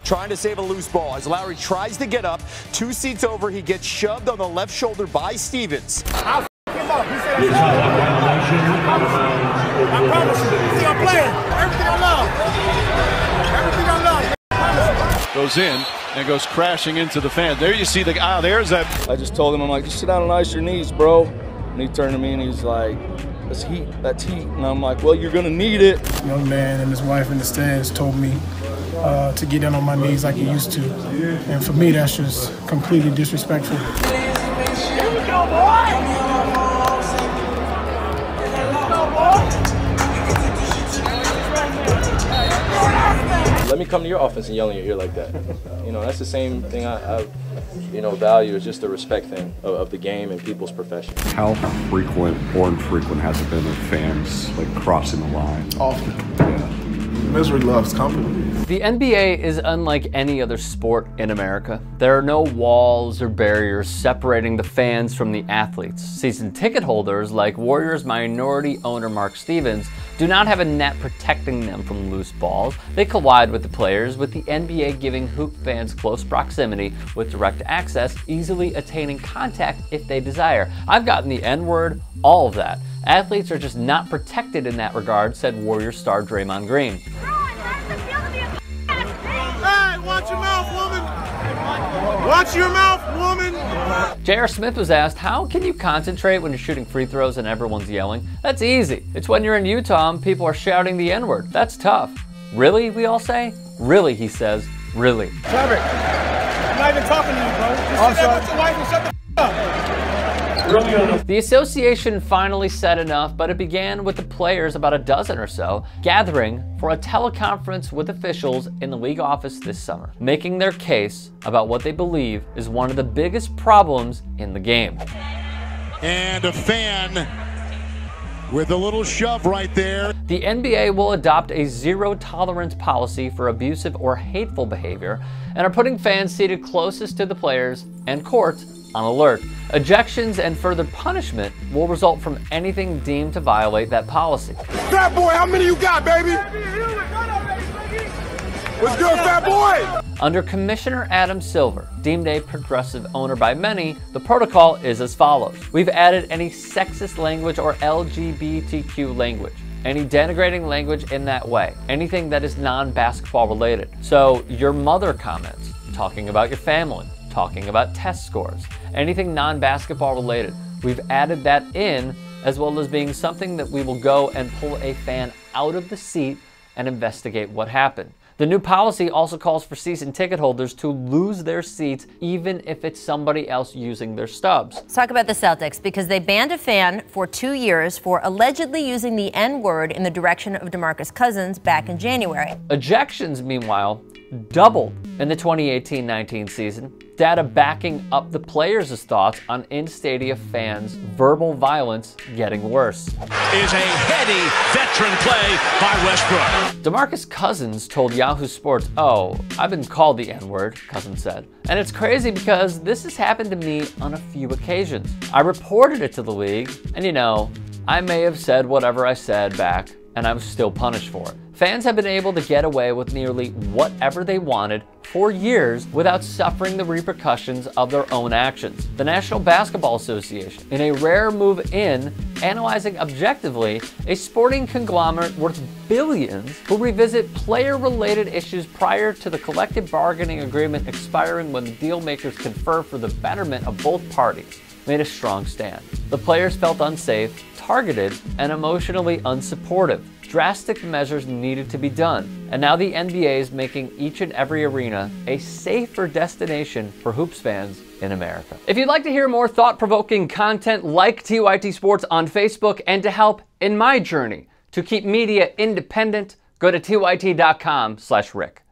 Trying to save a loose ball as Lowry tries to get up. 2 seats over, he gets shoved on the left shoulder by Stevens. I'll him up. He said, I promise you. You see, I'm playing. Everything I love. Everything I love. Goes in and goes crashing into the fan. There you see the guy. There's that. I just told him, I'm like, just sit down and ice your knees, bro. And he turned to me and he's like, that's heat. That's heat. And I'm like, well, you're going to need it. Young man and his wife in the stands told me to get down on my knees like he used to. And for me, that's just completely disrespectful. Let me come to your office and yell in your ear like that. You know, that's the same thing I value, is just the respect thing of the game and people's profession. How frequent or infrequent has it been of fans like crossing the line? Often. Yeah. Misery loves company. The NBA is unlike any other sport in America. There are no walls or barriers separating the fans from the athletes. Season ticket holders, like Warriors minority owner Mark Stevens, do not have a net protecting them from loose balls. They collide with the players, with the NBA giving hoop fans close proximity with direct access, easily attaining contact if they desire. I've gotten the N-word, all of that. Athletes are just not protected in that regard, said Warrior star Draymond Green. Hey, watch your mouth, woman. Watch your mouth, woman. J.R. Smith was asked, how can you concentrate when you're shooting free throws and everyone's yelling? That's easy. It's when you're in Utah and people are shouting the N-word. That's tough. Really, we all say? Really, he says. Really. Trevor, I'm not even talking to you, bro. Just sit there with your wife and shut the up. The association finally said enough, but it began with the players, about a dozen or so, gathering for a teleconference with officials in the league office this summer, making their case about what they believe is one of the biggest problems in the game. And a fan with a little shove right there. The NBA will adopt a zero-tolerance policy for abusive or hateful behavior and are putting fans seated closest to the players and court on alert. Ejections and further punishment will result from anything deemed to violate that policy. Fat boy, how many you got, baby? What's good, fat boy? Under Commissioner Adam Silver, deemed a progressive owner by many, the protocol is as follows. We've added any sexist language or LGBTQ language, any denigrating language in that way, anything that is non-basketball related. So your mother comments, talking about your family, talking about test scores, anything non-basketball related. We've added that in, as well as being something that we will go and pull a fan out of the seat and investigate what happened. The new policy also calls for season ticket holders to lose their seats even if it's somebody else using their stubs. Let's talk about the Celtics, because they banned a fan for 2 years for allegedly using the N-word in the direction of DeMarcus Cousins back in January. Ejections, meanwhile, doubled in the 2018-19 season, data backing up the players' thoughts on in-stadium fans' verbal violence getting worse. Is a heady veteran play by Westbrook. DeMarcus Cousins told Yahoo Sports, "Oh, I've been called the N-word," Cousins said. And it's crazy because this has happened to me on a few occasions. I reported it to the league, and you know, I may have said whatever I said back, and I was still punished for it. Fans have been able to get away with nearly whatever they wanted for years without suffering the repercussions of their own actions. The National Basketball Association, in a rare move in analyzing objectively a sporting conglomerate worth billions who revisit player-related issues prior to the collective bargaining agreement expiring when the deal makers confer for the betterment of both parties, made a strong stand. The players felt unsafe, targeted, and emotionally unsupportive. Drastic measures needed to be done, and now the NBA is making each and every arena a safer destination for hoops fans in America. If you'd like to hear more thought-provoking content like TYT Sports on Facebook, and to help in my journey to keep media independent, go to tyt.com/Rick.